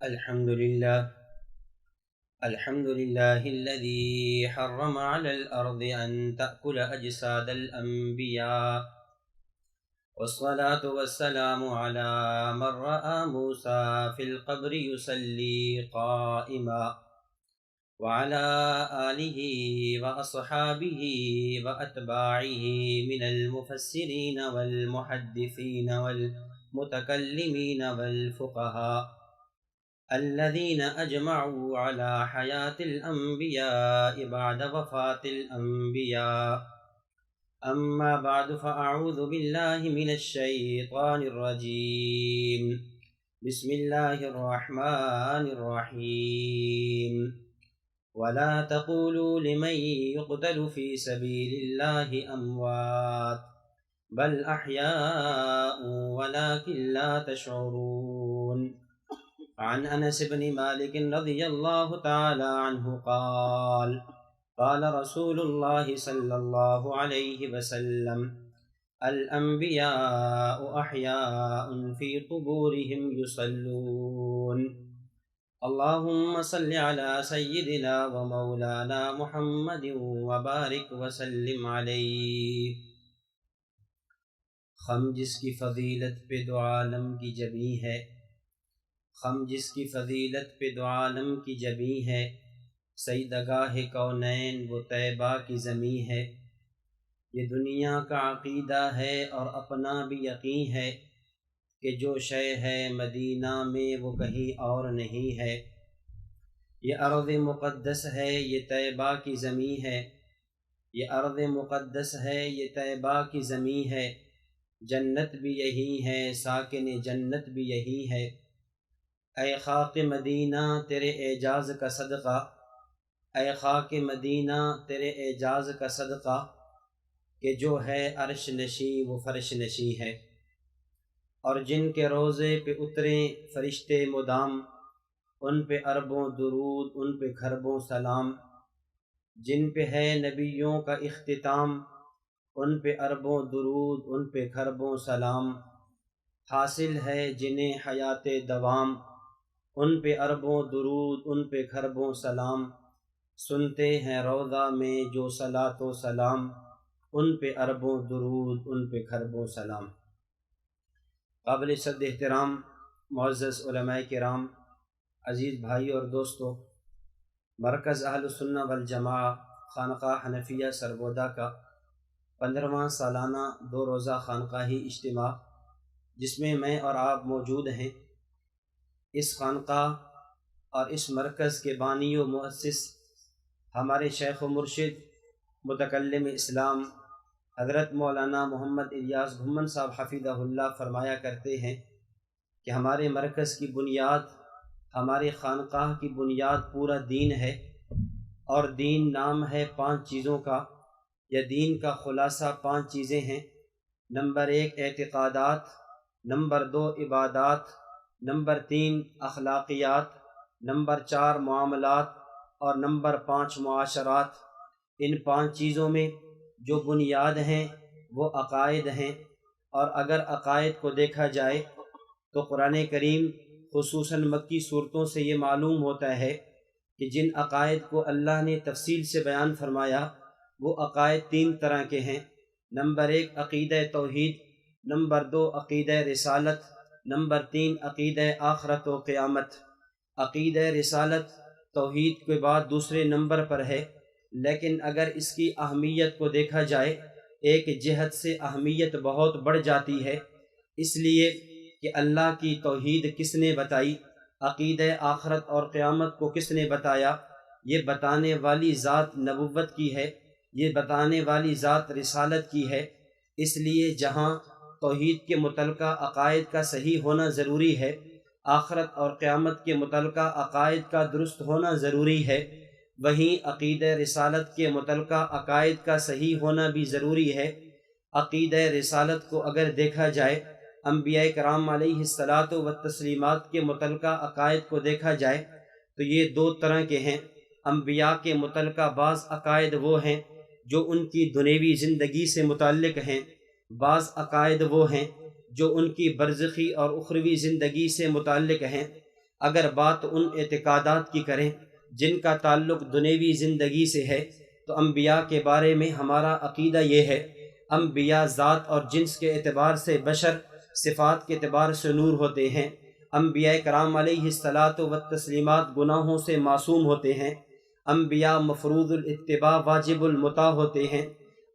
الحمد لله الحمد لله الذي حرم على الأرض أن تأكل أجساد الأنبياء، والصلاة والسلام على من رأى موسى في القبر يصلي قائما، وعلى آله وأصحابه وأتباعه من المفسرين والمحدثين والمتكلمين والفقهاء الذين أجمعوا على حياة الأنبياء بعد وفاة الأنبياء. أما بعد، فأعوذ بالله من الشيطان الرجيم. بسم الله الرحمن الرحيم. ولا تقولوا لمن يقتل في سبيل الله أموات بل أحياء ولكن لا تشعرون. عن أنس بن مالك رضي الله تعالى عنه قال: قال رسول الله صلى الله عليه وسلم: الأنبياء أحياء في قبورهم يصلون. اللهم صل على سيدنا ومولانا محمد وبارك وسلم عليه. خم جس کی فضیلت پہ دو عالم کی جبیں ہے، خم جس کی فضیلت پہ دو عالم کی جبیں ہے، سیدگاہ کونین وہ طیبہ کی زمیں ہے۔ یہ دنیا کا عقیدہ ہے اور اپنا بھی یقین ہے کہ جو شے ہے مدینہ میں وہ کہیں اور نہیں ہے۔ یہ ارض مقدس ہے، یہ طیبہ کی زمیں ہے، یہ ارض مقدس ہے، یہ طیبہ کی زمیں ہے۔ جنت بھی یہی ہے، ساکن جنت بھی یہی ہے۔ اے خاک مدینہ تیرے اعجاز کا صدقہ، اے خاک مدینہ تیرے اعجاز کا صدقہ، کہ جو ہے عرش نشیں وہ فرش نشیں ہے۔ اور جن کے روضے پہ اتریں فرشتے مدام، ان پہ اربوں درود ان پہ کھربوں سلام۔ جن پہ ہے نبیوں کا اختتام، ان پہ اربوں درود ان پہ کھربوں سلام۔ حاصل ہے جنہیں حیات دوام، ان پہ اربوں درود ان پہ کھربوں سلام۔ سنتے ہیں روضہ میں جو صلاۃ و سلام، ان پہ اربوں درود ان پہ کھربوں سلام۔ قابل صد احترام معزز علماء کرام، عزیز بھائی اور دوستو، مرکز اہل السنہ والجماعہ خانقاہ حنفیہ سرگودا کا 15واں سالانہ 2 روزہ خانقاہی اجتماع، جس میں میں اور آپ موجود ہیں، اس خانقاہ اور اس مرکز کے بانی و مؤسس ہمارے شیخ و مرشد متکلم اسلام حضرت مولانا محمد الیاس گھمن صاحب حفظہ اللہ فرمایا کرتے ہیں کہ ہمارے مرکز کی بنیاد، ہمارے خانقاہ کی بنیاد پورا دین ہے، اور دین نام ہے 5 چیزوں کا، یا دین کا خلاصہ 5 چیزیں ہیں۔ نمبر 1 اعتقادات، نمبر 2 عبادات، نمبر 3 اخلاقیات، نمبر 4 معاملات، اور نمبر 5 معاشرات۔ ان 5 چیزوں میں جو بنیاد ہیں وہ عقائد ہیں، اور اگر عقائد کو دیکھا جائے تو قرآن کریم خصوصاً مکی صورتوں سے یہ معلوم ہوتا ہے کہ جن عقائد کو اللہ نے تفصیل سے بیان فرمایا وہ عقائد 3 طرح کے ہیں۔ نمبر 1 عقیدہ توحید، نمبر 2 عقیدہ رسالت، نمبر 3 عقیدہ آخرت و قیامت۔ عقیدہ رسالت توحید کے بعد دوسرے نمبر پر ہے، لیکن اگر اس کی اہمیت کو دیکھا جائے ایک جہت سے اہمیت بہت بڑھ جاتی ہے، اس لیے کہ اللہ کی توحید کس نے بتائی، عقیدہ آخرت اور قیامت کو کس نے بتایا؟ یہ بتانے والی ذات نبوت کی ہے، یہ بتانے والی ذات رسالت کی ہے۔ اس لیے جہاں توحید کے متعلقہ عقائد کا صحیح ہونا ضروری ہے، آخرت اور قیامت کے متعلقہ عقائد کا درست ہونا ضروری ہے، وہیں عقیدہ رسالت کے متعلقہ عقائد کا صحیح ہونا بھی ضروری ہے۔ عقیدہ رسالت کو اگر دیکھا جائے، انبیاء کرام علیہ الصلاۃ والتسلیمات کے متعلقہ عقائد کو دیکھا جائے تو یہ 2 طرح کے ہیں۔ انبیاء کے متعلقہ بعض عقائد وہ ہیں جو ان کی دنیوی زندگی سے متعلق ہیں، بعض عقائد وہ ہیں جو ان کی برزخی اور اخروی زندگی سے متعلق ہیں۔ اگر بات ان اعتقادات کی کریں جن کا تعلق دنیوی زندگی سے ہے تو انبیاء کے بارے میں ہمارا عقیدہ یہ ہے، انبیاء ذات اور جنس کے اعتبار سے بشر، صفات کے اعتبار سے نور ہوتے ہیں۔ انبیاء کرام علیہ الصلاۃ والتسلیمات گناہوں سے معصوم ہوتے ہیں۔ انبیاء مفروض الاتباع واجب المطاع ہوتے ہیں۔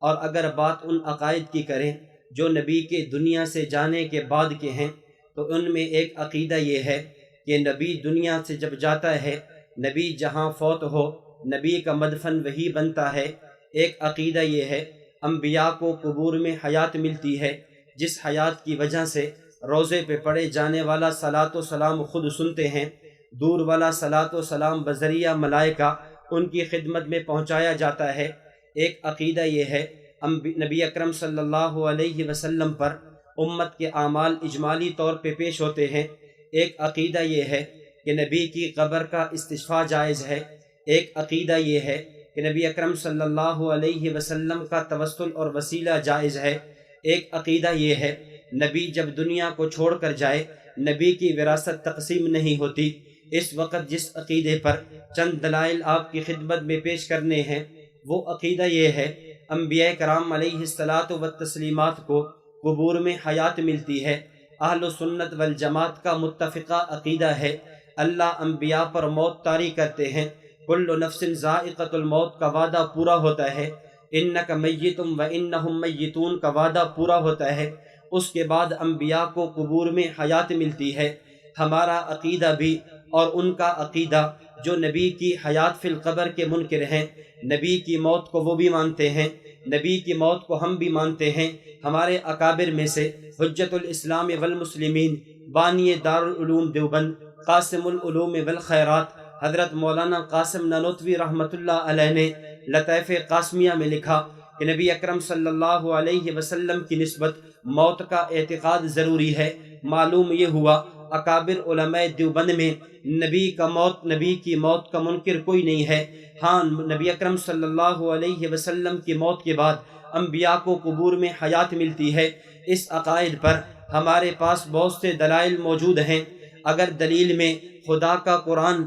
اور اگر بات ان عقائد کی کریں جو نبی کے دنیا سے جانے کے بعد کے ہیں تو ان میں ایک عقیدہ یہ ہے کہ نبی دنیا سے جب جاتا ہے، نبی جہاں فوت ہو، نبی کا مدفن وہی بنتا ہے۔ ایک عقیدہ یہ ہے انبیاء کو قبور میں حیات ملتی ہے، جس حیات کی وجہ سے روضے پہ پڑھے جانے والا صلاۃ و سلام خود سنتے ہیں، دور والا صلاۃ و سلام بذریعہ ملائکہ ان کی خدمت میں پہنچایا جاتا ہے۔ ایک عقیدہ یہ ہے نبی اکرم صلی اللہ علیہ وسلم پر امت کے اعمال اجمالی طور پہ پیش ہوتے ہیں۔ ایک عقیدہ یہ ہے کہ نبی کی قبر کا استشفاء جائز ہے۔ ایک عقیدہ یہ ہے کہ نبی اکرم صلی اللہ علیہ وسلم کا توسل اور وسیلہ جائز ہے۔ ایک عقیدہ یہ ہے نبی جب دنیا کو چھوڑ کر جائے، نبی کی وراثت تقسیم نہیں ہوتی۔ اس وقت جس عقیدے پر چند دلائل آپ کی خدمت میں پیش کرنے ہیں، وہ عقیدہ یہ ہے انبیاء کرام علیہ الصلاۃ والتسلیمات کو قبور میں حیات ملتی ہے۔ اہل سنت والجماعت کا متفقہ عقیدہ ہے اللہ انبیاء پر موت طاری کرتے ہیں۔ کل نفس ذائقۃ الموت کا وعدہ پورا ہوتا ہے۔ انک میت و انہم میتون کا وعدہ پورا ہوتا ہے۔ اس کے بعد انبیاء کو قبور میں حیات ملتی ہے۔ ہمارا عقیدہ بھی اور ان کا عقیدہ جو نبی کی حیات فی القبر کے منکر ہیں، نبی کی موت کو وہ بھی مانتے ہیں، نبی کی موت کو ہم بھی مانتے ہیں۔ ہمارے اکابر میں سے حجت الاسلام والمسلمین، بانی دارالعلوم دیوبند، قاسم العلوم والخیرات، حضرت مولانا قاسم نانوتوی رحمۃ اللہ علیہ نے لطائف قاسمیہ میں لکھا کہ نبی اکرم صلی اللہ علیہ وسلم کی نسبت موت کا اعتقاد ضروری ہے۔ معلوم یہ ہوا اکابر علماء دیوبند میں نبی کی موت کا منکر کوئی نہیں ہے۔ ہاں، نبی اکرم صلی اللہ علیہ وسلم کی موت کے بعد انبیاء کو قبور میں حیات ملتی ہے۔ اس عقائد پر ہمارے پاس بہت سے دلائل موجود ہیں۔ اگر دلیل میں خدا کا قرآن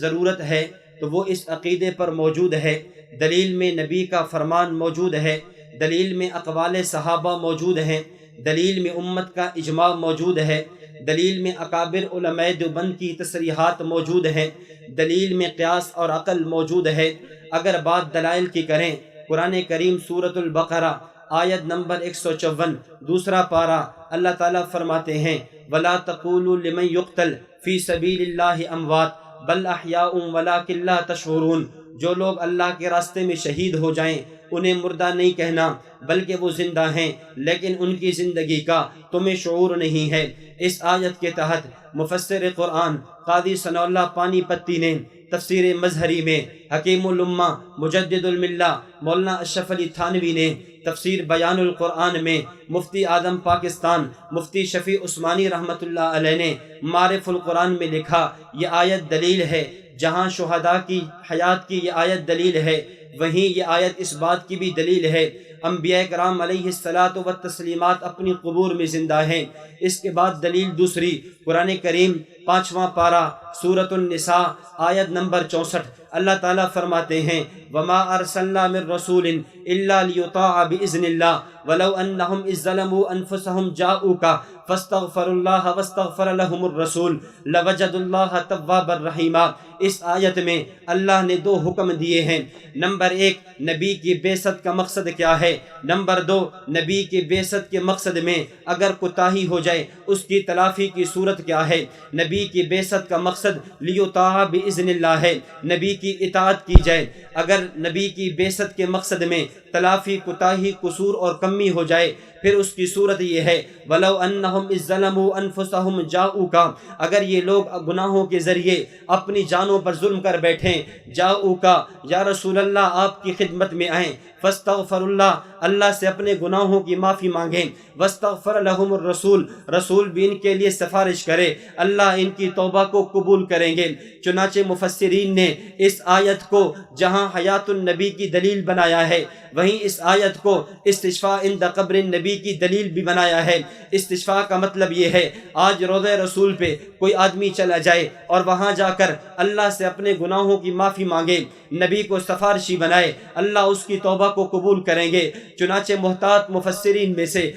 ضرورت ہے تو وہ اس عقیدے پر موجود ہے۔ دلیل میں نبی کا فرمان موجود ہے۔ دلیل میں اقوال صحابہ موجود ہیں۔ دلیل میں امت کا اجماع موجود ہے۔ دلیل میں اکابر علماء دیوبند کی تصریحات موجود ہیں۔ دلیل میں قیاس اور عقل موجود ہے۔ اگر بات دلائل کی کریں، قرآن کریم سورۃ البقرہ آیت نمبر 154 دوسرا پارہ، اللہ تعالیٰ فرماتے ہیں وَلَا تَقُولُوا لِمَنْ يُقْتَلْ فِي سَبِيلِ اللَّهِ أَمْوَاتٌ بَلْ أَحْيَاءٌ وَلَٰكِن لَا تَشْعُرُونَ۔ جو لوگ اللہ کے راستے میں شہید ہو جائیں انہیں مردہ نہیں کہنا، بلکہ وہ زندہ ہیں، لیکن ان کی زندگی کا تمہیں شعور نہیں ہے۔ اس آیت کے تحت مفسر قرآن قاضی ثناء اللہ پانی پتی نے تفسیر مظہری میں، حکیم الامہ مجدد الملہ مولانا اشرف علی تھانوی نے تفسیر بیان القرآن میں، مفتی اعظم پاکستان مفتی شفیع عثمانی رحمۃ اللہ علیہ نے معارف القرآن میں لکھا یہ آیت دلیل ہے۔ جہاں شہداء کی حیات کی یہ آیت دلیل ہے، وہیں یہ آیت اس بات کی بھی دلیل ہے انبیاء کرام علیہ الصلاۃ والتسلیمات اپنی قبور میں زندہ ہیں۔ اس کے بعد دلیل دوسری، قرآن کریم 5واں پارہ سورۃ النساء آیت نمبر 64، اللہ تعالیٰ فرماتے ہیں وَمَا أَرْسَلْنَا مِن رَّسُولٍ إِلَّا لِيُطَاعَ بِإِذْنِ اللَّهِ وَلَوْ أَنَّهُمْ إِذ ظَّلَمُوا أَنفُسَهُمْ جَاءُوكَ فَاسْتَغْفَرُوا اللَّهَ وَاسْتَغْفَرَ لَهُمُ الرَّسُولُ لَوَجَدُوا اللَّهَ تَوَّابًا رَّحِيمًا۔ اس آیت میں اللہ نے دو حکم دیے ہیں۔ نمبر 1، نبی کی بعثت کا مقصد کیا ہے؟ نمبر 2، نبی کی بعثت کے مقصد میں اگر کوتاہی ہو جائے اس کی تلافی کی صورت کیا ہے؟ نبی کی بعثت کا مقصد لیطاع باذن اللہ ہے، نبی کی اطاعت کی جائے۔ اگر نبی کی بعثت کے مقصد میں تلافی، کوتاہی، قصور اور کمی ہو جائے پھر اس کی صورت یہ ہے وَلَوْ أَنَّهُمْ إِذ ظَّلَمُوا أَنفُسَهُمْ جَاءُوكَ، اگر یہ لوگ گناہوں کے ذریعے اپنی جانوں پر ظلم کر بیٹھیں، جاءوكَ یا رسول اللہ آپ کی خدمت میں آئیں، فاستغفر اللہ سے اپنے گناہوں کی معافی مانگیں، واستغفر لہم الرسول رسول بھی ان کے لیے سفارش کرے، اللہ ان کی توبہ کو قبول کریں گے۔ چنانچہ مفسرین نے اس آیت کو جہاں حیات النبی کی دلیل بنایا ہے، وہیں اس آیت کو استشفاء عند قبر النبی نبی کی دلیل بھی بنایا ہے۔ استشفاء کا مطلب یہ ہے، آج روضہ رسول پہ کوئی آدمی چلا جائے اور وہاں جا کر اللہ سے اپنے گناہوں کی معافی مانگے، نبی کو سفارشی بنائے، اللہ اس کی توبہ کو قبول کریں گے۔ چنانچہ محتاط مفسرین میں سے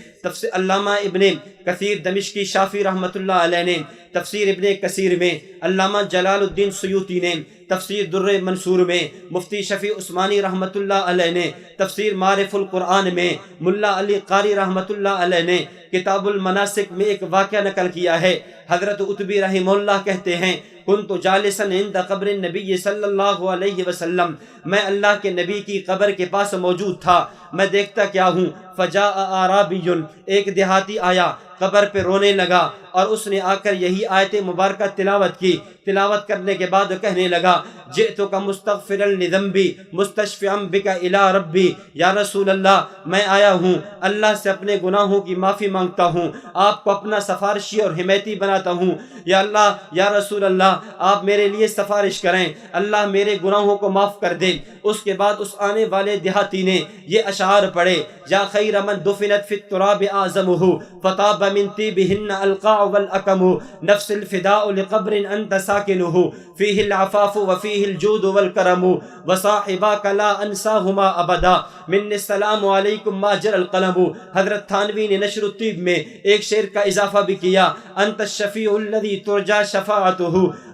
علامہ ابن کثیر دمشقی شافی رحمۃ اللہ علیہ نے تفسیر ابن کثیر میں، علامہ جلال الدین سیوطی نے تفسیر در منصور میں، مفتی شفیع عثمانی رحمۃ اللہ علیہ نے تفسیر معارف القرآن میں، ملا علی قاری رحمۃ اللہ علیہ نے کتاب المناسک میں ایک واقعہ نقل کیا ہے۔ حضرت عتبی رحمہ اللہ کہتے ہیں، کنت جالسا عند قبر النبی صلی اللہ علیہ وسلم، میں اللہ کے نبی کی قبر کے پاس موجود تھا، میں دیکھتا کیا ہوں، فجاء اعرابی، ایک دیہاتی آیا، قبر پہ رونے لگا اور اس نے آ کر یہی آیت مبارکہ تلاوت کی۔ تلاوت کرنے کے بعد کہنے لگا، جئتک مستغفرا لذنبی مستشفعا بک الی ربی، یا رسول اللہ میں آیا ہوں، اللہ سے اپنے گناہوں کی معافی مانگتا ہوں، آپ کو اپنا سفارشی اور حمایتی بناتا ہوں، یا اللہ یا رسول اللہ آپ میرے لیے سفارش کریں، اللہ میرے گناہوں کو معاف کر دے۔ اس کے بعد اس آنے والے دیہاتی نے یہ اشعار پڑھے، یا خیر من دفنت فی التراب اعظمہ فطاب من طیبہن القاع والاکم، نفس الفداء لقبر انت ساکنہ فیہ العفاف وفیہ الجود والکرم، وصاحباک لا انساہما ابدا من السلام علیکم ما جر القلم۔ حضرت تھانوی نے نشر الطیب میں ایک شعر کا اضافہ بھی کیا، انت الشفیع الذی ترجا شفاعتہ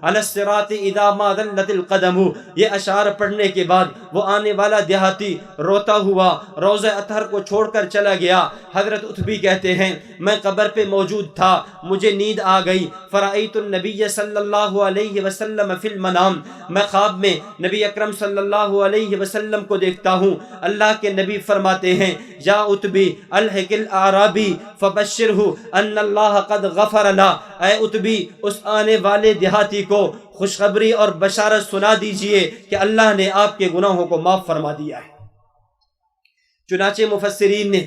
علی الصراط اذا ما ذلت القدم۔ یہ اشعار پڑھنے کے بعد وہ آنے والا دیہاتی روتا ہوا روضہ اطہر کو چھوڑ کر چلا گیا۔ حضرت عتبی کہتے ہیں، میں قبر پہ موجود تھا، مجھے نیند آ گئی، فرأیت النبی صلی اللہ علیہ وسلم فی المنام، میں خواب میں نبی اکرم صلی اللہ علیہ وسلم کو دیکھتا ہوں۔ اللہ کے نبی فرماتے ہیں، یا عتبی الحق الاعرابی فبشرہ ان اللہ قد غفر لا، اے عتبی اس آنے والے دیہاتی کو خوشخبری اور بشارت سنا دیجئے کہ اللہ نے آپ کے گناہوں کو معاف فرما دیا ہے۔ چنانچہ مفسرین نے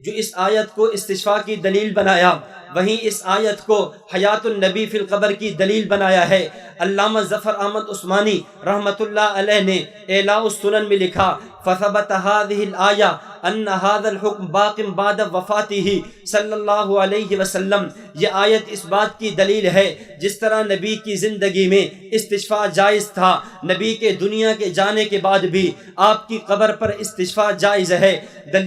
جو اس آیت کو استشفاء کی دلیل بنایا، وہیں اس آیت کو حیات النبی فی القبر کی دلیل بنایا ہے۔ علامہ ظفر احمد عثمانی رحمۃ اللہ علیہ نے اعلاء السنن میں لکھا، فثبت هذه الآية ان هذا الحكم باق بعد وفاته صلی اللہ علیہ وسلم، یہ آیت اس بات کی دلیل ہے جس طرح نبی کی زندگی میں استشفاء جائز تھا، نبی کے دنیا کے جانے کے بعد بھی آپ کی قبر پر استشفاء جائز ہے۔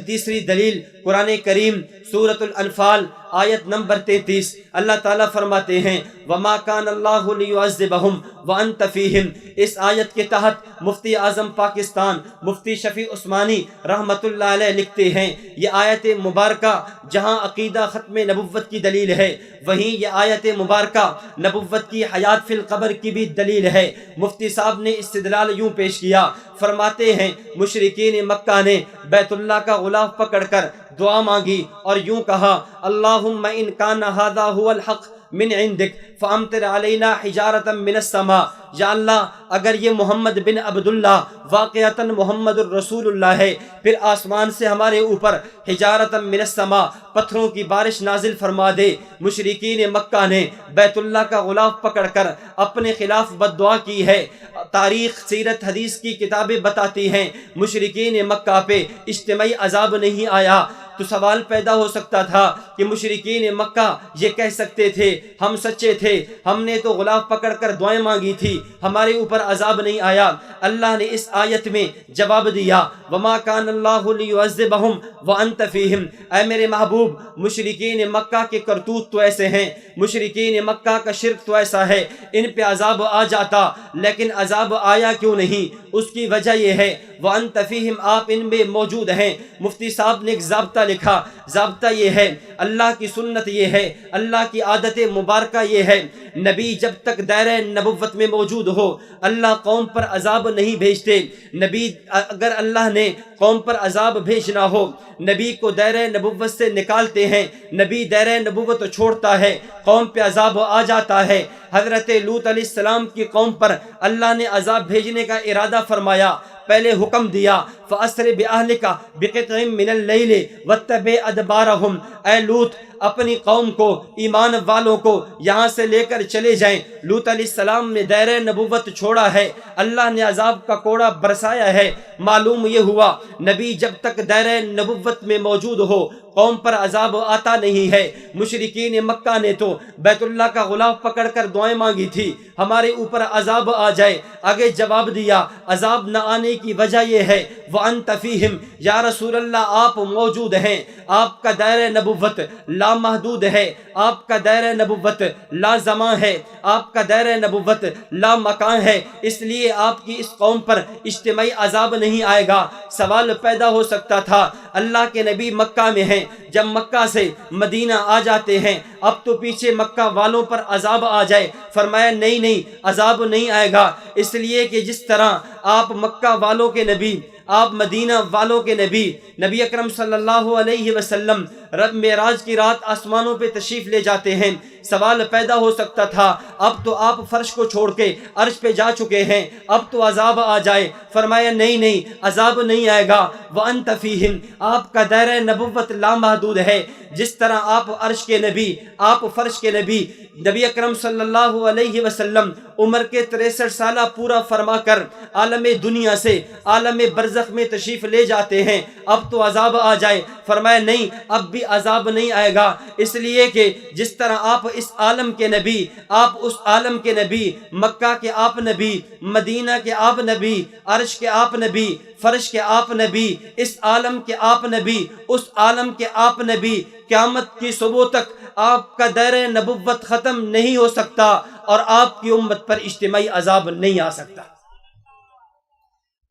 تیسری دلیل قرآن کریم سورۃ الانفال آیت نمبر 33، اللہ تعالیٰ فرماتے ہیں، وما کان اللہ لیعذبہم وانت فیہم۔ اس آیت کے تحت مفتی اعظم پاکستان مفتی شفیع عثمانی رحمۃ اللہ علیہ لکھتے ہیں، یہ آیت مبارکہ جہاں عقیدہ ختم نبوت کی دلیل ہے، وہیں یہ آیت مبارکہ نبوت کی حیات فی القبر کی بھی دلیل ہے۔ مفتی صاحب نے استدلال یوں پیش کیا، فرماتے ہیں مشرکین مکہ نے بیت اللہ کا غلاف پکڑ کر دعا مانگی اور یوں کہا، اللہم ان کان ھذا ھو الحق من عندک فامطر علینا حجارۃ من السماء، یا اللہ اگر یہ محمد بن عبداللہ واقعتاً محمد الرسول اللہ ہے، پھر آسمان سے ہمارے اوپر حجارۃ من السماء پتھروں کی بارش نازل فرما دے۔ مشرکین مکہ نے بیت اللہ کا غلاف پکڑ کر اپنے خلاف بد دعا کی ہے۔ تاریخ سیرت حدیث کی کتابیں بتاتی ہیں مشرکین مکہ پہ اجتماعی عذاب نہیں آیا۔ تو سوال پیدا ہو سکتا تھا کہ مشرکین مکہ یہ کہہ سکتے تھے، ہم سچے تھے، ہم نے تو غلاف پکڑ کر دعائیں مانگی تھی، ہمارے اوپر عذاب نہیں آیا۔ اللہ نے اس آیت میں جواب دیا، وما کان اللہ لیعذبہم وانت فیہم، اے میرے محبوب مشرکین مکہ کے کرتوت تو ایسے ہیں، مشرکین مکہ کا شرک تو ایسا ہے، ان پہ عذاب آ جاتا، لیکن عذاب آیا کیوں نہیں؟ اس کی وجہ یہ ہے وانت فیہم، آپ ان میں موجود ہیں۔ مفتی صاحب نے ایک ضابطہ لکھا، ضابطہ یہ ہے، اللہ کی سنت یہ ہے، اللہ کی عادت مبارکہ یہ ہے، نبی جب تک دائرہ نبوت میں موجود ہو اللہ قوم پر عذاب نہیں بھیجتے۔ نبی اگر اللہ نے قوم پر عذاب بھیجنا ہو، نبی کو دائرہ نبوت سے نکالتے ہیں، نبی دائرہ نبوت چھوڑتا ہے، قوم پہ عذاب آ جاتا ہے۔ حضرت لوط علیہ السلام کی قوم پر اللہ نے عذاب بھیجنے کا ارادہ فرمایا، پہلے حکم دیا، فَأَسْرِ بِأَهْلِكَ بِقِطْعٍ مِّنَ اللَّيْلِ وَاتَّبِعْ أَدْبَارَهُمْ، اے لوط اپنی قوم کو، ایمان والوں کو یہاں سے لے کر چلے جائیں۔ لوط علیہ السلام نے دائرہ نبوت چھوڑا ہے، اللہ نے عذاب کا کوڑا برسایا ہے۔ معلوم یہ ہوا نبی جب تک دائرہ نبوت میں موجود ہو قوم پر عذاب آتا نہیں ہے۔ مشرکین مکہ نے تو بیت اللہ کا غلاف پکڑ کر دعائیں مانگی تھی ہمارے اوپر عذاب آ جائے۔ آگے جواب دیا عذاب نہ آنے کی وجہ یہ ہے وَأَنْتَ فِيهِمْ، یا رسول اللہ آپ موجود ہیں، آپ کا دائرہ نبوت لامحدود ہے، آپ کا دائرہ نبوت لا زمان ہے، آپ کا دائرہ نبوت لا مکان ہے، اس لیے آپ کی اس قوم پر اجتماعی عذاب نہیں آئے گا۔ سوال پیدا ہو سکتا تھا اللہ کے نبی مکہ میں ہیں، جب مکہ سے مدینہ آ جاتے ہیں اب تو پیچھے مکہ والوں پر عذاب آ جائے۔ فرمایا نہیں عذاب نہیں آئے گا، اس لیے کہ جس طرح آپ مکہ والوں کے نبی، آپ مدینہ والوں کے نبی، نبی اکرم صلی اللہ علیہ وسلم رب معراج کی رات آسمانوں پہ تشریف لے جاتے ہیں، سوال پیدا ہو سکتا تھا اب تو آپ فرش کو چھوڑ کے عرش پہ جا چکے ہیں، اب تو عذاب آ جائے۔ فرمایا نہیں عذاب نہیں آئے گا۔ وَأَنْتَ فِيهِمْ، آپ کا دائرہ نبوت لامحدود ہے، جس طرح آپ عرش کے نبی، آپ فرش کے نبی، نبی اکرم صلی اللہ علیہ وسلم عمر کے 63 سالہ پورا فرما کر عالم دنیا سے عالم برزخ میں تشریف لے جاتے ہیں، اب تو عذاب آ جائے۔ فرمایا نہیں اب بھی عذاب نہیں آئے گا، اس لیے کہ جس طرح آپ اس عالم کے نبی، آپ اس عالم کے نبی، مکہ کے آپ نبی، مدینہ کے آپ نبی، عرش کے آپ نبی، فرش کے آپ نبی، اس عالم کے آپ نبی، اس عالم کے آپ نبی، قیامت کی صبح تک آپ کا دائرہ نبوت ختم نہیں ہو سکتا اور آپ کی امت پر اجتماعی عذاب نہیں آ سکتا۔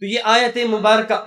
تو یہ آیت مبارکہ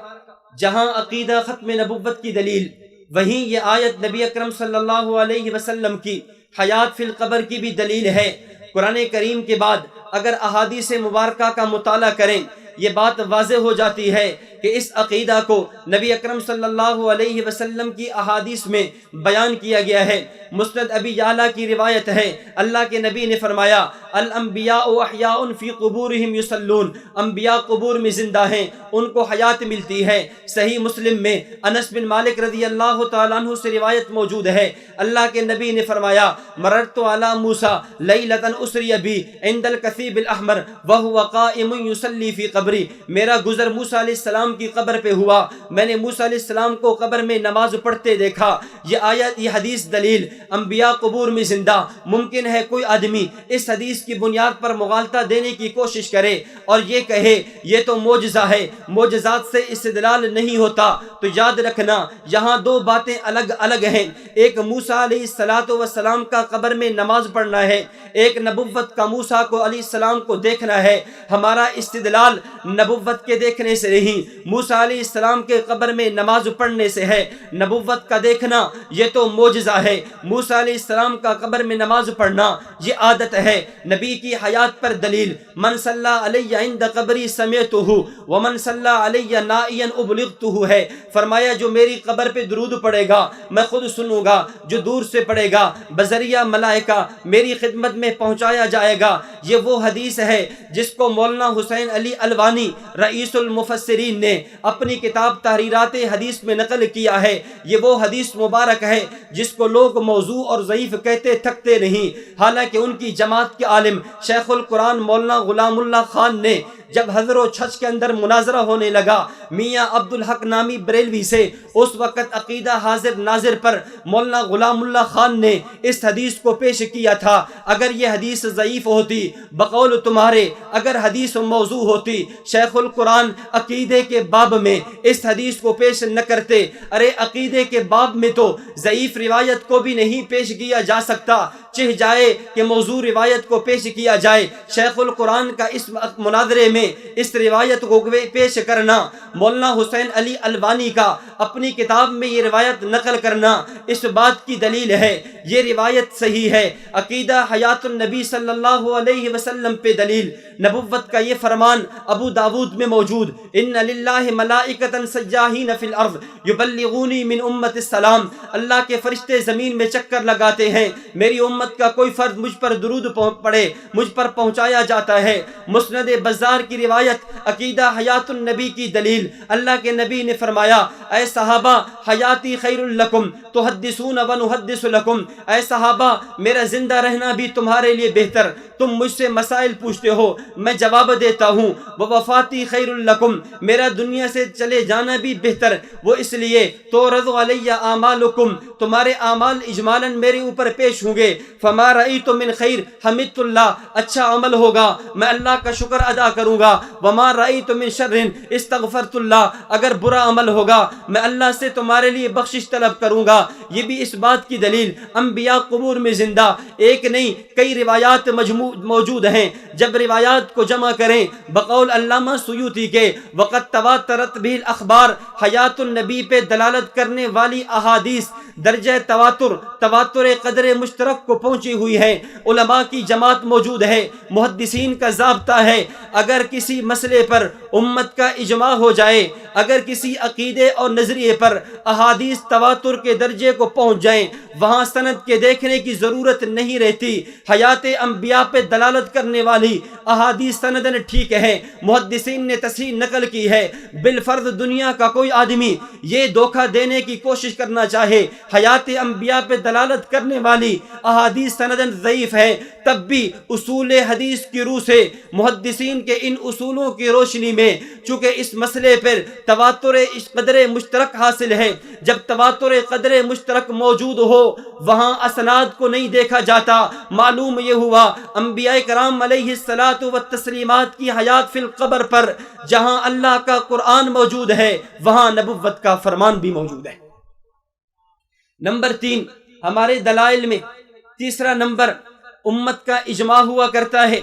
جہاں عقیدہ ختم نبوت کی دلیل، وہیں یہ آیت نبی اکرم صلی اللہ علیہ وسلم کی حیات فی القبر کی بھی دلیل ہے۔ قرآن کریم کے بعد اگر احادیث مبارکہ کا مطالعہ کریں یہ بات واضح ہو جاتی ہے کہ اس عقیدہ کو نبی اکرم صلی اللہ علیہ وسلم کی احادیث میں بیان کیا گیا ہے۔ مسند ابی یعلا کی روایت ہے، اللہ کے نبی نے فرمایا الانبیاء احیاء فی قبورہم یصلون، انبیاء قبور میں زندہ ہیں، ان کو حیات ملتی ہے۔ صحیح مسلم میں انس بن مالک رضی اللہ تعالیٰ عنہ سے روایت موجود ہے، اللہ کے نبی نے فرمایا مررت علی موسیٰ لیلۃ اسری بی عند الکثیب الاحمر وہو قائم یصلی فی قبری، میرا گزر موسیٰ علیہ السلام کی قبر پہ ہوا، میں نے موسیٰ علیہ السلام کو قبر میں نماز پڑھتے دیکھا۔ یہ آیت، یہ حدیث دلیل انبیاء قبور میں زندہ۔ ممکن ہے کوئی آدمی اس حدیث کی بنیاد پر مغالطہ دینے کی کوشش کرے اور یہ کہے یہ تو معجزہ ہے، معجزات سے استدلال نہیں ہوتا، تو یاد رکھنا یہاں دو باتیں الگ الگ ہیں۔ ایک موسیٰ علیہ السلام کا قبر میں نماز پڑھنا ہے، ایک نبوت کا موسیٰ کو علیہ السلام کو دیکھنا ہے۔ ہمارا استدلال نبوت کے دیکھنے سے نہیں، موسیٰ علیہ السلام کے قبر میں نماز پڑھنے سے ہے۔ نبوت کا دیکھنا یہ تو معجزہ ہے، موسیٰ علیہ السلام کا قبر میں نماز پڑھنا یہ عادت ہے۔ نبی کی حیات پر دلیل من صلی علیہ عند قبری سمعتہ ومن صلی علیہ نائیا ابلغتہ ہے۔ فرمایا جو میری قبر پہ درود پڑے گا میں خود سنوں گا، جو دور سے پڑے گا بذریعہ ملائکہ میری خدمت میں پہنچایا جائے گا۔ یہ وہ حدیث ہے جس کو مولانا حسین علی الوانی رئیس المفسرین نے اپنی کتاب تحریرات حدیث میں نقل کیا ہے۔ یہ وہ حدیث مبارک ہے جس کو لوگ موضوع اور ضعیف کہتے تھکتے نہیں، حالانکہ ان کی جماعت کے عالم شیخ القرآن مولانا غلام اللہ خان نے جب حضر و چھچ کے اندر مناظرہ ہونے لگا میاں عبدالحق نامی بریلوی سے، اس وقت عقیدہ حاضر ناظر پر مولانا غلام اللہ خان نے اس حدیث کو پیش کیا تھا۔ اگر یہ حدیث ضعیف ہوتی بقول تمہارے، اگر حدیث موضوع ہوتی، شیخ القرآن عقیدے کے باب میں اس حدیث کو پیش نہ کرتے۔ ارے عقیدے کے باب میں تو ضعیف روایت کو بھی نہیں پیش کیا جا سکتا، چہ جائے کہ موضوع روایت کو پیش کیا جائے۔ شیخ القرآن کا اس مناظرے میں اس روایت کو پیش کرنا، مولانا حسین علی الوانی کا اپنی کتاب میں یہ روایت نقل کرنا اس بات کی دلیل ہے یہ روایت صحیح ہے۔ عقیدہ حیات النبی صلی اللہ علیہ وسلم پہ دلیل نبوت کا یہ فرمان ابو داود میں موجود، ان للہ ملائکۃ سیاحین فی الارض یبلغونی من امت السلام، اللہ کے فرشتے زمین میں چکر لگاتے ہیں میری امت امت کا کوئی فرد مجھ پر درود پڑھے مجھ پر پہنچایا جاتا ہے۔ مسند بزار کی روایت عقیدہ حیات النبی کی دلیل، اللہ کے نبی نے فرمایا اے صحابہ حیاتی خیر لکم تحدثون ونحدث لکم، اے صحابہ میرا زندہ رہنا بھی تمہارے لیے بہتر، تم مجھ سے مسائل پوچھتے ہو میں جواب دیتا ہوں، ووفاتی خیر لکم، میرا دنیا سے چلے جانا بھی بہتر، وہ اس لیے تورد علی اعمالکم، تمہارے اعمال اجمالاً میرے اوپر پیش ہوں گے، فما رأیت من خیر حمدت اللہ، اچھا عمل ہوگا میں اللہ کا شکر ادا کروں گا، وما رأیت من شر استغفرت اللہ، اگر برا عمل ہوگا میں اللہ سے تمہارے لیے بخشش طلب کروں گا۔ یہ بھی اس بات کی دلیل انبیاء قبور میں زندہ، ایک نہیں کئی روایات موجود ہیں، جب روایات کو جمع کریں بقول علامہ سیوطی کے وقت تواترت بھی الاخبار، حیات النبی پہ دلالت کرنے والی احادیث درجہ تواتر قدر مشترک کو پہنچی ہوئی ہے، علماء کی جماعت موجود ہے، محدثین کا ضابطہ ہے اگر کسی مسئلے پر امت کا اجماع ہو جائے، اگر کسی عقیدے اور نظریے پر احادیث تواتر کے درجے کو پہنچ جائیں وہاں سند کے دیکھنے کی ضرورت نہیں رہتی، حیات انبیاء پہ دلالت کرنے والی احادیث سندن ٹھیک ہے، محدثین نے تصحیح نقل کی ہے، بالفرض دنیا کا کوئی آدمی یہ دھوکہ دینے کی کوشش کرنا چاہے حیات انبیاء پہ دلالت کرنے والی احادیث سندن ضعیف ہے، تب بھی اصول حدیث کی روح سے محدثین کے ان اصولوں کی روشنی میں چونکہ اس مسئلے پر تواتر قدر مشترک حاصل ہے، جب تواتر قدر مشترک موجود ہو وہاں اسناد کو نہیں دیکھا جاتا، معلوم یہ ہوا انبیاء کرام علیہ الصلاۃ والتسلیمات کی حیات فی القبر پر جہاں اللہ کا قرآن موجود ہے وہاں نبوت کا فرمان بھی موجود ہے۔ نمبر 3 ہمارے دلائل میں تیسرا نمبر امت کا اجماع ہوا کرتا ہے۔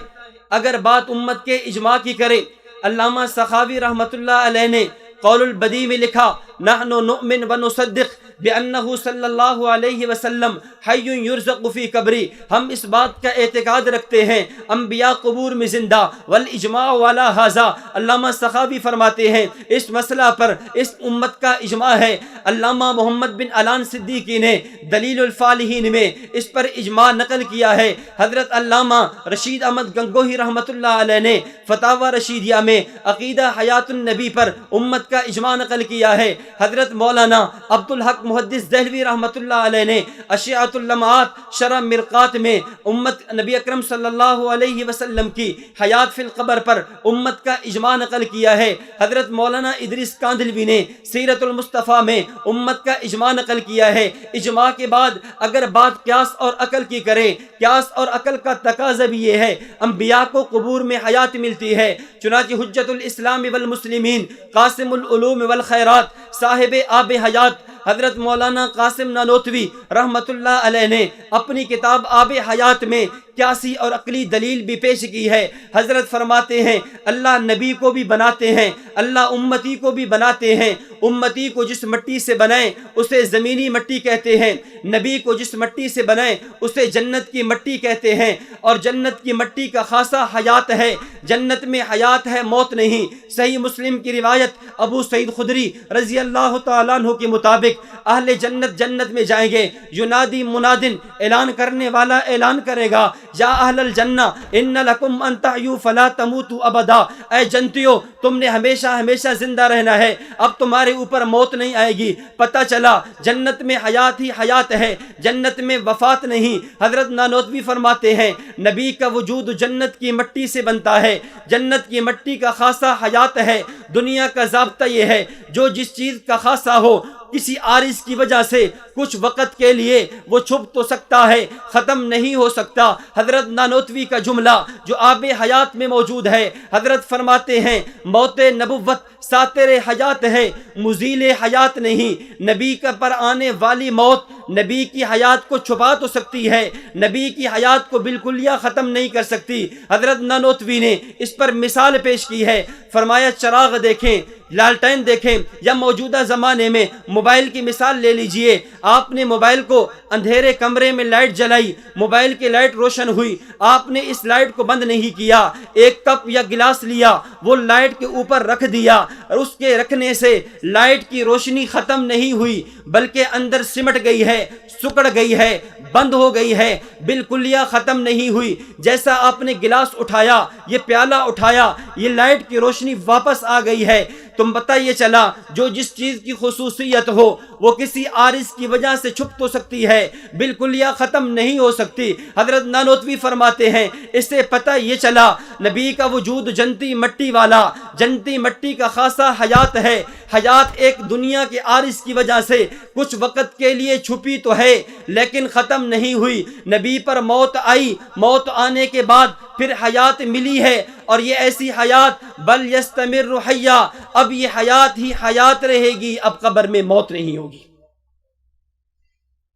اگر بات امت کے اجماع کی کرے، علامہ سخاوی رحمۃ اللہ علیہ نے قول البدیع میں لکھا نحن نؤمن ونصدق بأنه صلی اللہ علیہ وسلم حی یرزق فی قبری، ہم اس بات کا اعتقاد رکھتے ہیں انبیاء قبور میں زندہ، والاجماع علی ھذا، علامہ سخاوی فرماتے ہیں اس مسئلہ پر اس امت کا اجماع ہے۔ علامہ محمد بن علان صدیقی نے دلیل الفالحین میں اس پر اجماع نقل کیا ہے۔ حضرت علامہ رشید احمد گنگوہی رحمۃ اللہ علیہ نے فتاوی رشیدیہ میں عقیدہ حیات النبی پر امت کا اجماع نقل کیا ہے۔ حضرت مولانا عبدالحق محدث دہلوی رحمۃ اللہ علیہ نے اشعۃ اللمعات شرح مرقات میں امت نبی اکرم صلی اللہ علیہ وسلم کی حیات فی القبر پر امت کا اجماع نقل کیا ہے۔ حضرت مولانا ادریس کاندھلوی نے سیرت المصطفیٰ میں امت کا اجماع نقل کیا ہے۔ اجماع کے بعد اگر بات قیاس اور عقل کی کریں، قیاس اور عقل کا تقاضا بھی یہ ہے انبیاء کو قبور میں حیات ملتی ہے، چنانچہ حجت الاسلام والمسلمین قاسم العلوم والخیرات صاحب آب حیات حضرت مولانا قاسم نانوتوی رحمۃ اللہ علیہ نے اپنی کتاب آب حیات میں قیاسی اور عقلی دلیل بھی پیش کی ہے۔ حضرت فرماتے ہیں اللہ نبی کو بھی بناتے ہیں، اللہ امتی کو بھی بناتے ہیں، امتی کو جس مٹی سے بنائیں اسے زمینی مٹی کہتے ہیں، نبی کو جس مٹی سے بنائیں اسے جنت کی مٹی کہتے ہیں، اور جنت کی مٹی کا خاصہ حیات ہے، جنت میں حیات ہے موت نہیں۔ صحیح مسلم کی روایت ابو سعید خدری رضی اللہ تعالیٰ عنہ کے مطابق اہل جنت جنت میں جائیں گے، ینادی منادن، اعلان کرنے والا اعلان کرے گا یا اہل الجنہ ان لکم ان تحیوا فلا تموتوا ابدا، اے جنتیو تم نے ہمیشہ ہمیشہ زندہ رہنا ہے، اب تمہارے اوپر موت نہیں آئے گی۔ پتہ چلا جنت میں حیات ہی حیات ہے، جنت میں وفات نہیں۔ حضرت نانوتوی فرماتے ہیں نبی کا وجود جنت کی مٹی سے بنتا ہے، جنت کی مٹی کا خاصہ حیات ہے۔ دنیا کا ضابطہ یہ ہے جو جس چیز کا خاصہ ہو کسی عارض کی وجہ سے کچھ وقت کے لیے وہ چھپ تو سکتا ہے، ختم نہیں ہو سکتا۔ حضرت نانوتوی کا جملہ جو آب حیات میں موجود ہے، حضرت فرماتے ہیں موت نبوت ساتر حیات ہے، مزیل حیات نہیں۔ نبی کا پر آنے والی موت نبی کی حیات کو چھپا تو سکتی ہے، نبی کی حیات کو بالکلیہ ختم نہیں کر سکتی۔ حضرت نانوتوی نے اس پر مثال پیش کی ہے، فرمایا چراغ دیکھیں لالٹین دیکھیں یا موجودہ زمانے میں موبائل کی مثال لے لیجئے. آپ نے موبائل کو اندھیرے کمرے میں لائٹ جلائی, موبائل کی لائٹ روشن ہوئی, آپ نے اس لائٹ کو بند نہیں کیا, ایک کپ یا گلاس لیا, وہ لائٹ کے اوپر رکھ دیا, اور اس کے رکھنے سے لائٹ کی روشنی ختم نہیں ہوئی بلکہ اندر سمٹ گئی ہے, سکڑ گئی ہے, بند ہو گئی ہے, بالکلیہ ختم نہیں ہوئی. جیسا آپ نے گلاس اٹھایا, یہ پیالہ اٹھایا, یہ لائٹ کی روشنی واپس آ گئی ہے. تم پتہ یہ چلا جو جس چیز کی خصوصیت ہو وہ کسی عارض کی وجہ سے چھپ تو سکتی ہے, بالکلیہ ختم نہیں ہو سکتی. حضرت نانوتوی فرماتے ہیں اس سے پتہ یہ چلا نبی کا وجود جنتی مٹی والا, جنتی مٹی کا خاصہ حیات ہے. حیات ایک دنیا کے عارض کی وجہ سے کچھ وقت کے لیے چھپی تو ہے لیکن ختم نہیں ہوئی. نبی پر موت آئی, موت آنے کے بعد پھر حیات ملی ہے, اور یہ ایسی حیات بل یستمر حیا, اب یہ حیات ہی حیات رہے گی, اب قبر میں موت نہیں ہوگی.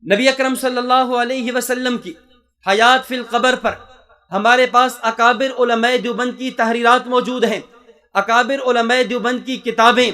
نبی اکرم صلی اللہ علیہ وسلم کی حیات فی القبر پر ہمارے پاس اکابر علماء دیوبند کی تحریرات موجود ہیں. اکابر علماء دیوبند کی کتابیں,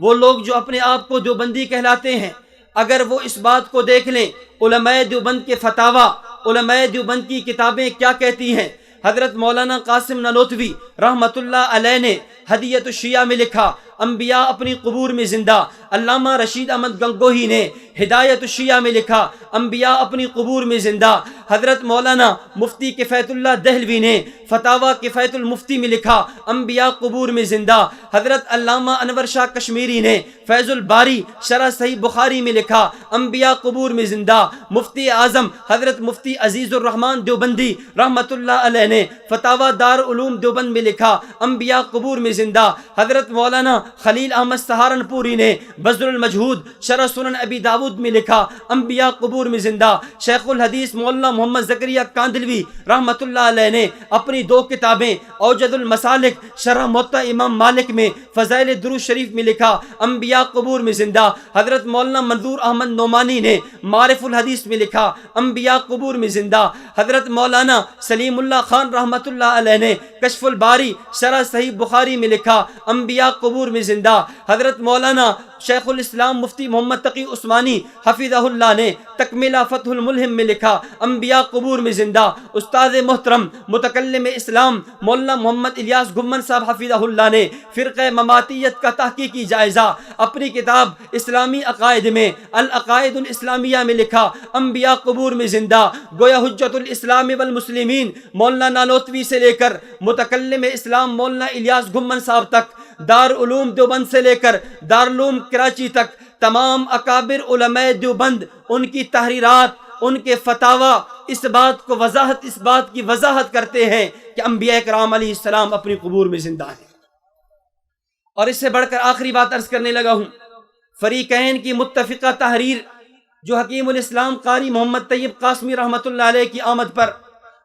وہ لوگ جو اپنے آپ کو دیوبندی کہلاتے ہیں, اگر وہ اس بات کو دیکھ لیں علماء دیوبند کے فتاوی, علماء دیوبند کی کتابیں کیا کہتی ہیں. حضرت مولانا قاسم نانوتوی رحمت اللہ علیہ نے ہدیۃ الشیعہ میں لکھا انبیاء اپنی قبور میں زندہ. علامہ رشید احمد گنگوہی نے ہدایت الشیعہ میں لکھا انبیاء اپنی قبور میں زندہ. حضرت مولانا مفتی کفایت اللہ دہلوی نے فتاوی کفایت المفتی میں لکھا انبیاء قبور میں زندہ. حضرت علامہ انور شاہ کشمیری نے فیض الباری شرح صحیح بخاری میں لکھا انبیاء قبور میں زندہ. مفتی اعظم حضرت مفتی عزیز الرحمن دیوبندی رحمت اللہ علیہ نے فتاوی دار علوم دیوبند میں لکھا انبیاء قبور میں زندہ. حضرت مولانا خلیل احمد سہارنپوری نے بذل المجہود شرح سنن ابی داود میں لکھا انبیاء قبور میں زندہ. شیخ الحدیث مولانا محمد زکریہ کاندلوی رحمت اللہ علیہ نے اپنی 2 کتابیں اوجد المسالک شرح موطا امام مالک میں فضائل درود شریف میں لکھا انبیاء قبور میں زندہ. حضرت مولانا منظور احمد نعمانی نے معرف الحدیث میں لکھا انبیاء قبور میں زندہ. حضرت مولانا سلیم اللہ خان رحمت اللہ علیہ نے کشف الباری شرح صحیح بخاری میں لکھا انبیاء قبور میں زندہ. حضرت مولانا شیخ الاسلام مفتی محمد تقی عثمانی حفظہ اللہ نے تکملہ فتح الملہم میں لکھا انبیاء قبور میں زندہ. استاد محترم متکلم اسلام مولانا محمد الیاس گھمن صاحب حفظہ اللہ نے فرقہ مماتیت کا تحقیقی جائزہ اپنی کتاب اسلامی عقائد میں العقائد الاسلامیہ میں لکھا انبیاء قبور میں زندہ. گویا حجت الاسلام والمسلمین مولانا نانوتوی سے لے کر متکلم اسلام مولانا الیاس گھمن صاحب تک, دار علوم دیوبند سے لے کر دارالعلوم کراچی تک, تمام اکابر علماء دیوبند ان کی تحریرات, ان کے فتاوی اس بات کی وضاحت کرتے ہیں کہ انبیاء کرام علیہ السلام اپنی قبور میں زندہ ہیں. اور اس سے بڑھ کر آخری بات عرض کرنے لگا ہوں, فریقین کی متفقہ تحریر جو حکیم الاسلام قاری محمد طیب قاسمی رحمت اللہ علیہ کی آمد پر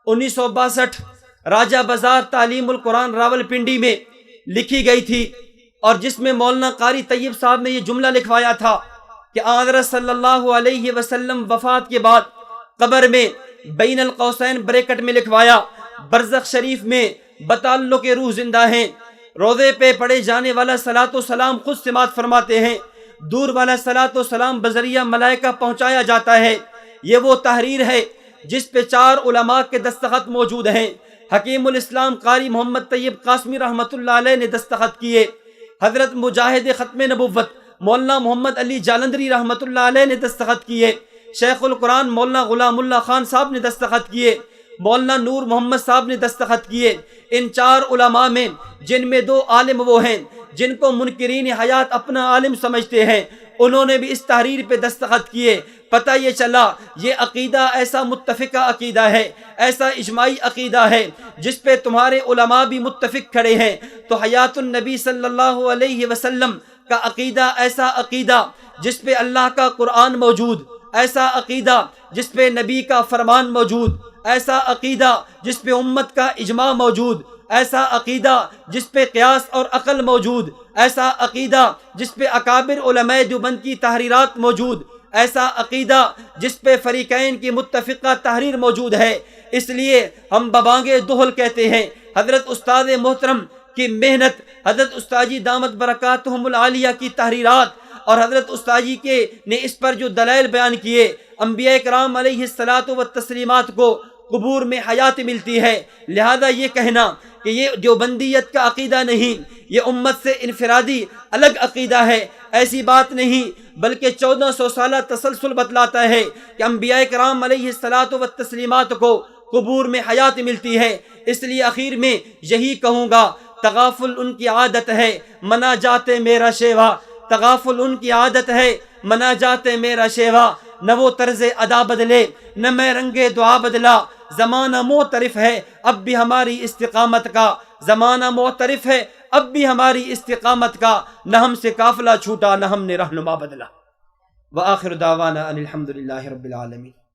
1962 راجہ بازار تعلیم القرآن راول پنڈی میں لکھی گئی تھی, اور جس میں مولانا قاری طیب صاحب نے یہ جملہ لکھوایا تھا کہ حضرت صلی اللہ علیہ وسلم وفات کے بعد قبر میں بین القوسین بریکٹ میں لکھوایا برزخ شریف میں بتعلق روح زندہ ہیں. روضے پہ پڑھے جانے والا صلاۃ و سلام خود سماعت فرماتے ہیں, دور والا صلاۃ و سلام بذریعہ ملائکہ پہنچایا جاتا ہے. یہ وہ تحریر ہے جس پہ 4 علماء کے دستخط موجود ہیں. حکیم الاسلام قاری محمد طیب قاسمی رحمت اللہ علیہ نے دستخط کیے, حضرت مجاہد ختم نبوت مولانا محمد علی جالندری رحمت اللہ علیہ نے دستخط کیے, شیخ القرآن مولانا غلام اللہ خان صاحب نے دستخط کیے, مولانا نور محمد صاحب نے دستخط کیے. ان 4 علماء میں جن میں 2 عالم وہ ہیں جن کو منکرین حیات اپنا عالم سمجھتے ہیں, انہوں نے بھی اس تحریر پہ دستخط کیے. پتہ یہ چلا یہ عقیدہ ایسا متفقہ عقیدہ ہے, ایسا اجماعی عقیدہ ہے جس پہ تمہارے علماء بھی متفق کھڑے ہیں. تو حیات النبی صلی اللہ علیہ وسلم کا عقیدہ ایسا عقیدہ جس پہ اللہ کا قرآن موجود, ایسا عقیدہ جس پہ نبی کا فرمان موجود, ایسا عقیدہ جس پہ امت کا اجماع موجود, ایسا عقیدہ جس پہ قیاس اور عقل موجود, ایسا عقیدہ جس پہ اکابر علماء دیوبند کی تحریرات موجود, ایسا عقیدہ جس پہ فریقین کی متفقہ تحریر موجود ہے. اس لیے ہم ببانگ دہل کہتے ہیں. حضرت استاد محترم کی محنت، حضرت استاد جی دامت برکاتہم العالیہ کی تحریرات اور حضرت استاد جی کے نے اس پر جو دلائل بیان کیے، انبیاء کرام علیہ الصلاۃ والتسلیمات کو قبور میں حیات ملتی ہے۔ لہذا یہ کہنا کہ یہ دیوبندیت کا عقیدہ نہیں، یہ امت سے انفرادی الگ عقیدہ ہے، ایسی بات نہیں، بلکہ 1400 سالہ تسلسل بتلاتا ہے کہ انبیاء کرام علیہ الصلاۃ والتسلیمات کو قبور میں حیات ملتی ہے۔ اس لیے آخر میں یہی کہوں گا، تغافل ان کی عادت ہے، مناجات میرا شیوا، تغافل ان کی عادت ہے، مناجات میرا شیوا، نہ وہ طرز ادا بدلے نہ میں رنگ دعا بدلا، زمانہ معترف ہے اب بھی ہماری استقامت کا، زمانہ معترف ہے اب بھی ہماری استقامت کا، نہ ہم سے قافلہ چھوٹا نہ ہم نے رہنما بدلا۔ وآخر دعوانا ان الحمد للہ رب العالمین۔